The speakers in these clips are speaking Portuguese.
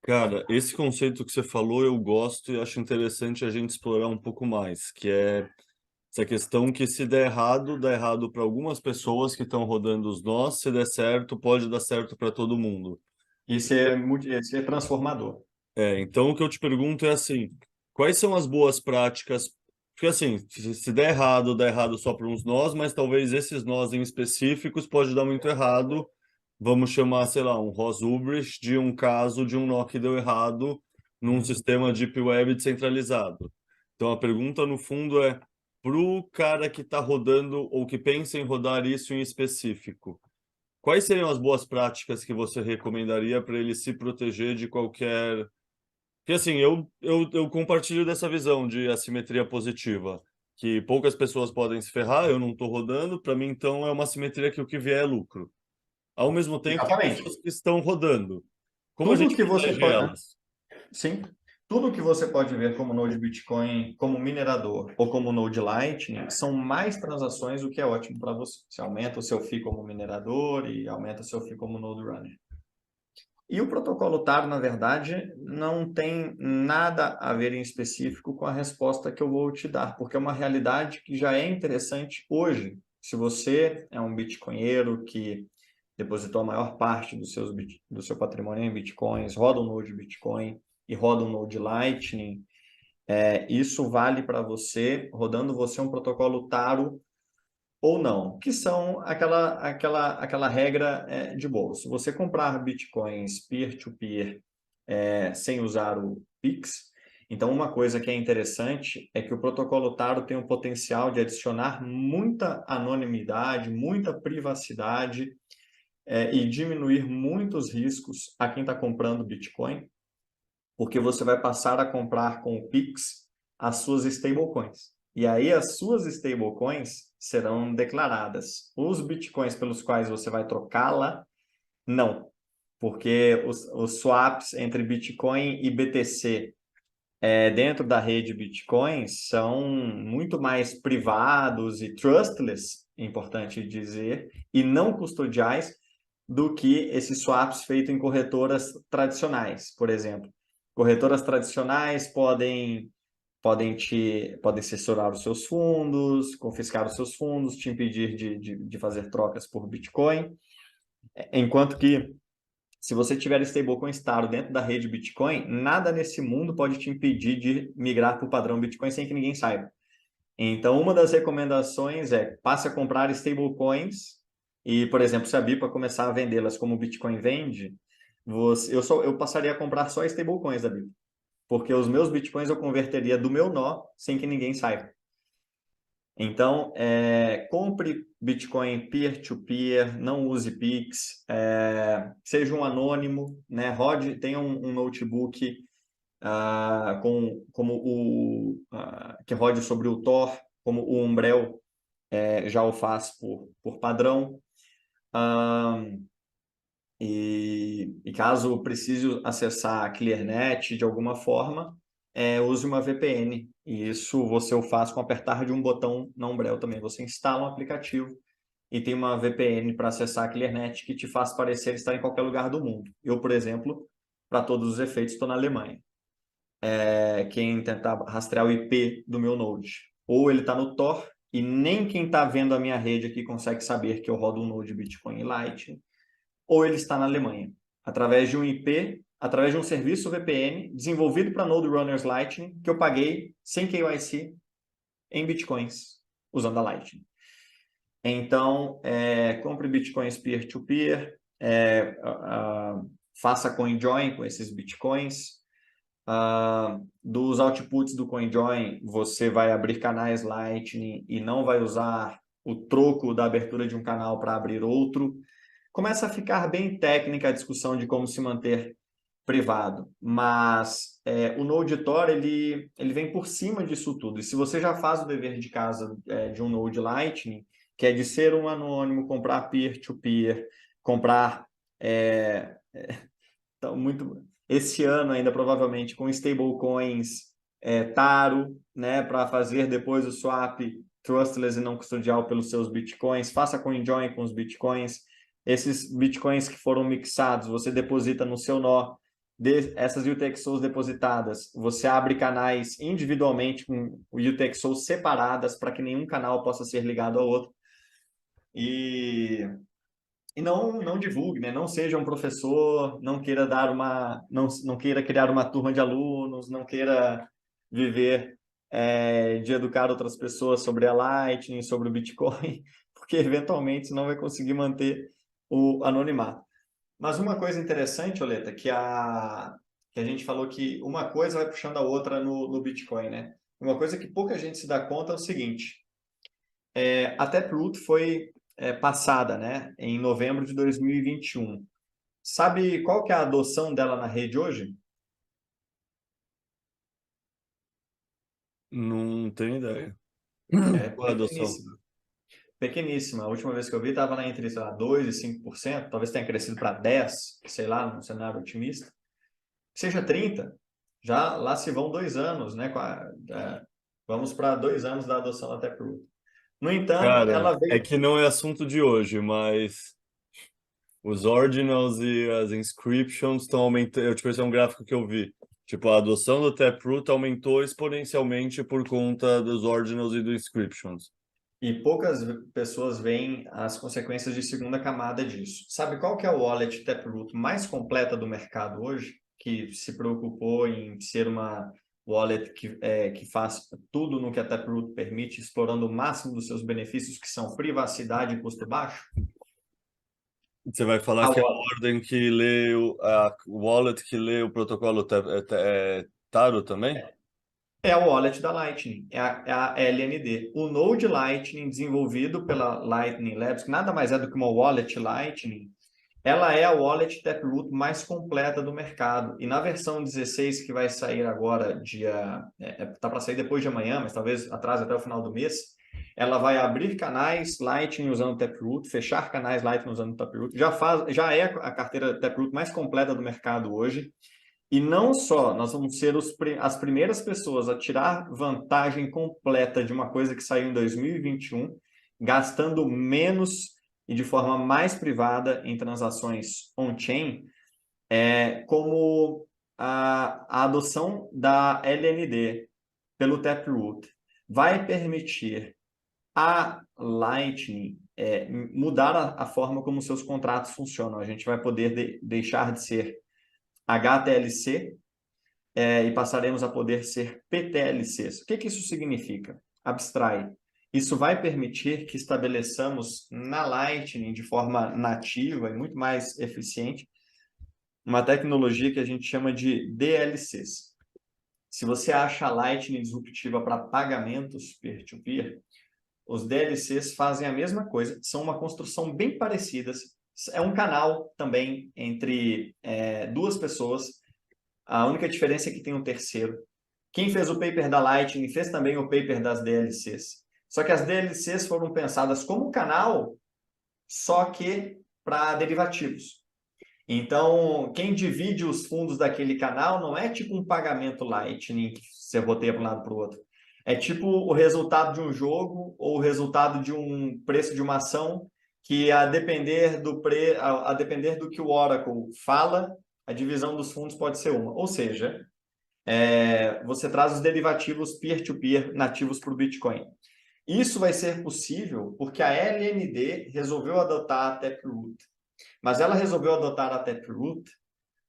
Cara, esse conceito que você falou eu gosto e acho interessante a gente explorar um pouco mais, que é essa questão que se der errado, dá errado para algumas pessoas que estão rodando os nós, se der certo, pode dar certo para todo mundo. Isso é transformador. Então o que eu te pergunto é assim, quais são as boas práticas? Porque assim, se der errado, dá errado só para uns nós, mas talvez esses nós em específicos pode dar muito errado. Vamos chamar, sei lá, um Ross Ulbricht de um caso de um nó que deu errado num Uhum. sistema Deep Web descentralizado. Então a pergunta no fundo é para o cara que está rodando ou que pensa em rodar isso em específico, quais seriam as boas práticas que você recomendaria para ele se proteger de qualquer porque assim, eu compartilho dessa visão de assimetria positiva, que poucas pessoas podem se ferrar, eu não estou rodando, para mim então é uma assimetria que o que vier é lucro. Ao mesmo tempo, tem Exatamente. pessoas que estão rodando. Como a Tudo gente que você protege pode, elas? sim, tudo que você pode ver como node Bitcoin, como minerador ou como node Lightning, são mais transações, o que é ótimo para você. Você aumenta o seu FII como minerador e aumenta o seu FII como node runner. E o protocolo TAR, na verdade, não tem nada a ver em específico com a resposta que eu vou te dar, porque é uma realidade que já é interessante hoje. Se você é um bitcoinheiro que depositou a maior parte do seu patrimônio em bitcoins, roda um node Bitcoin e roda um node Lightning, isso vale para você, rodando você um protocolo Taro ou não, que são aquela regra de bolsa. Se você comprar bitcoins peer-to-peer sem usar o Pix, então uma coisa que é interessante é que o protocolo Taro tem o potencial de adicionar muita anonimidade, muita privacidade e diminuir muitos riscos a quem está comprando Bitcoin, porque você vai passar a comprar com o Pix as suas stablecoins. E aí as suas stablecoins serão declaradas. Os Bitcoins pelos quais você vai trocá-la, não. Porque os swaps entre Bitcoin e BTC dentro da rede Bitcoin são muito mais privados e trustless, importante dizer, e não custodiais do que esses swaps feitos em corretoras tradicionais, por exemplo. Corretoras tradicionais podem censurar os seus fundos, confiscar os seus fundos, te impedir de fazer trocas por Bitcoin, enquanto que se você tiver stablecoin estado dentro da rede Bitcoin, nada nesse mundo pode te impedir de migrar para o padrão Bitcoin sem que ninguém saiba. Então, uma das recomendações é passe a comprar stablecoins e, por exemplo, se a BIPA começar a vendê-las como o Bitcoin vende, eu passaria a comprar só stablecoins da BIPA, porque os meus Bitcoins eu converteria do meu nó sem que ninguém saiba. Então, compre Bitcoin peer-to-peer, não use Pix, seja um anônimo, né? Tenha um notebook que rode sobre o Tor, como o Umbrel já o faz por padrão. Ah, e caso precise acessar a ClearNet de alguma forma, use uma VPN. E isso você o faz com apertar de um botão na Umbrel também. Você instala um aplicativo e tem uma VPN para acessar a ClearNet que te faz parecer estar em qualquer lugar do mundo. Eu, por exemplo, para todos os efeitos, estou na Alemanha. Quem tentar rastrear o IP do meu Node, ou ele está no Tor, e nem quem está vendo a minha rede aqui consegue saber que eu rodo um Node Bitcoin e Lite, ou ele está na Alemanha, através de um IP, através de um serviço VPN desenvolvido para Node Runners Lightning, que eu paguei sem KYC em Bitcoins, usando a Lightning. Então, compre Bitcoins peer-to-peer, faça CoinJoin com esses Bitcoins. Dos outputs do CoinJoin, você vai abrir canais Lightning e não vai usar o troco da abertura de um canal para abrir outro. Começa a ficar bem técnica a discussão de como se manter privado, mas o Node Tor ele vem por cima disso tudo. E se você já faz o dever de casa de um Node Lightning, que é de ser um anônimo, comprar peer-to-peer, comprar então, esse ano ainda provavelmente com stablecoins Taro, né, para fazer depois o swap trustless e não custodial pelos seus bitcoins, faça CoinJoin com os bitcoins. Esses bitcoins que foram mixados, você deposita no seu nó essas UTXOs depositadas, você abre canais individualmente com UTXOs separadas para que nenhum canal possa ser ligado ao outro. E não divulgue, né? Não seja um professor, não queira não queira criar uma turma de alunos, não queira viver de educar outras pessoas sobre a Lightning, sobre o Bitcoin, porque eventualmente você não vai conseguir manter o anonimato. Mas uma coisa interessante, Oleta, que a gente falou que uma coisa vai puxando a outra no Bitcoin, né? Uma coisa que pouca gente se dá conta é o seguinte: a Taproot foi passada, né, em novembro de 2021. Sabe qual que é a adoção dela na rede hoje? Não tenho ideia. É Qual é a adoção? pequeníssima. Pequeníssima. A última vez que eu vi estava entre, sei lá, 2% e 5%, talvez tenha crescido para 10%, sei lá, num cenário otimista. Que seja 30%, já lá se vão 2 anos, né? Vamos para 2 anos da adoção da Taproot. No entanto, Cara, ela é veio. que não é assunto de hoje, mas os ordinals e as inscriptions estão aumentando. Tipo, esse é um gráfico que eu vi. Tipo, a adoção do Taproot aumentou exponencialmente por conta dos ordinals e dos inscriptions. E poucas pessoas veem as consequências de segunda camada disso. Sabe qual que é o wallet Taproot mais completa do mercado hoje? Que se preocupou em ser uma wallet que faz tudo no que a Taproot permite, explorando o máximo dos seus benefícios, que são privacidade e custo baixo? Você vai falar A que é wallet. a ordem que lê a wallet que lê o protocolo Taro também? É o wallet da Lightning, é a LND. O Node Lightning, desenvolvido pela Lightning Labs, que nada mais é do que uma wallet Lightning, ela é a wallet Taproot mais completa do mercado. E na versão 16, que vai sair agora, tá para sair depois de amanhã, mas talvez atrase até o final do mês, ela vai abrir canais Lightning usando Taproot, fechar canais Lightning usando Taproot. Já é a carteira Taproot mais completa do mercado hoje. E não só, nós vamos ser as primeiras pessoas a tirar vantagem completa de uma coisa que saiu em 2021, gastando menos e de forma mais privada em transações on-chain, como a adoção da LND pelo Taproot vai permitir a Lightning mudar a forma como seus contratos funcionam. A gente vai poder deixar de ser HTLC e passaremos a poder ser PTLCs. O que isso significa? Abstrai. Isso vai permitir que estabeleçamos na Lightning, de forma nativa e muito mais eficiente, uma tecnologia que a gente chama de DLCs. Se você acha a Lightning disruptiva para pagamentos peer-to-peer, os DLCs fazem a mesma coisa, são uma construção bem parecida. É um canal também entre duas pessoas. A única diferença é que tem um terceiro. Quem fez o paper da Lightning fez também o paper das DLCs. Só que as DLCs foram pensadas como canal, só que para derivativos. Então, quem divide os fundos daquele canal não é tipo um pagamento Lightning que você roteia para um lado para o outro. É tipo o resultado de um jogo ou o resultado de um preço de uma ação que, a depender do que o Oracle fala, a divisão dos fundos pode ser uma. Ou seja, você traz os derivativos peer-to-peer nativos para o Bitcoin. Isso vai ser possível porque a LND resolveu adotar a Taproot. Mas ela resolveu adotar a Taproot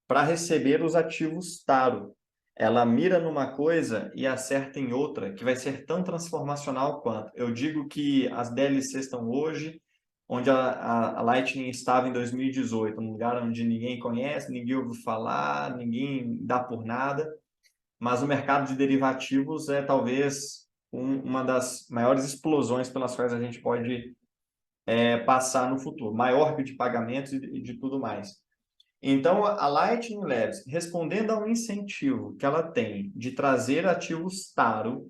para receber os ativos Taro. Ela mira numa coisa e acerta em outra, que vai ser tão transformacional quanto. Eu digo que as DLCs estão hoje, onde a Lightning estava em 2018, um lugar onde ninguém conhece, ninguém ouve falar, ninguém dá por nada, mas o mercado de derivativos é talvez uma das maiores explosões pelas quais a gente pode passar no futuro, maior de pagamentos e de tudo mais. Então, a Lightning Labs, respondendo a um incentivo que ela tem de trazer ativos Taro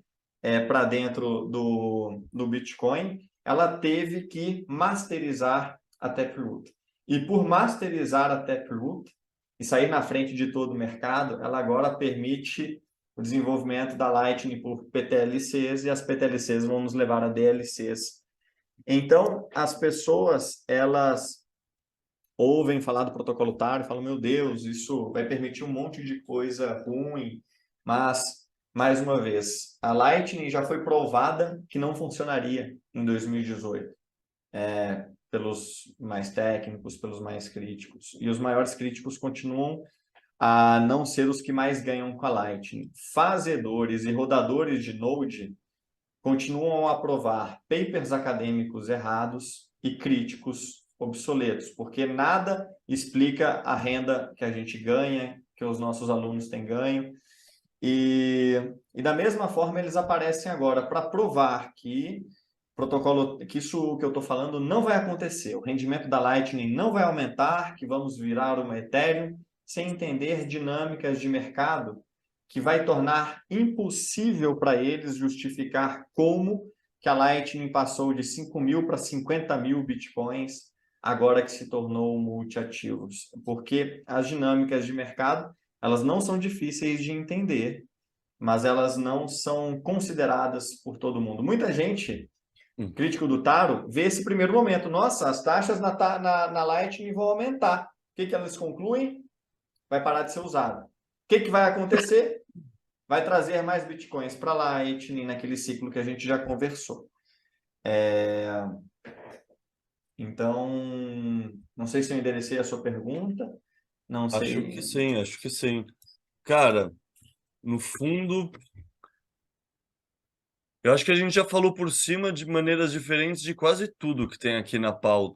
para dentro do Bitcoin, ela teve que masterizar a Taproot. E por masterizar a Taproot e sair na frente de todo o mercado, ela agora permite o desenvolvimento da Lightning por PTLCs e as PTLCs vão nos levar a DLCs. Então, as pessoas, elas ouvem falar do protocolo TAR e falam, meu Deus, isso vai permitir um monte de coisa ruim, mas, mais uma vez, a Lightning já foi provada que não funcionaria em 2018, pelos mais técnicos, pelos mais críticos, e os maiores críticos continuam a não ser os que mais ganham com a Lightning. Fazedores e rodadores de Node continuam a provar papers acadêmicos errados e críticos obsoletos, porque nada explica a renda que a gente ganha, que os nossos alunos têm ganho. E da mesma forma eles aparecem agora para provar que protocolo, que isso que eu estou falando não vai acontecer. O rendimento da Lightning não vai aumentar, que vamos virar uma Ethereum, sem entender dinâmicas de mercado que vai tornar impossível para eles justificar como que a Lightning passou de 5.000 para 50.000 bitcoins agora que se tornou multiativos. Porque as dinâmicas de mercado, elas não são difíceis de entender, mas elas não são consideradas por todo mundo. Muita gente, crítico do Taro, vê esse primeiro momento. Nossa, as taxas na Lightning vão aumentar. O que elas concluem? Vai parar de ser usado. O que vai acontecer? Vai trazer mais bitcoins para a Lightning naquele ciclo que a gente já conversou. Então, não sei se eu enderecei a sua pergunta. Não Acho sei. que sim, acho que sim. Cara, no fundo, eu acho que a gente já falou por cima de maneiras diferentes de quase tudo que tem aqui na pauta.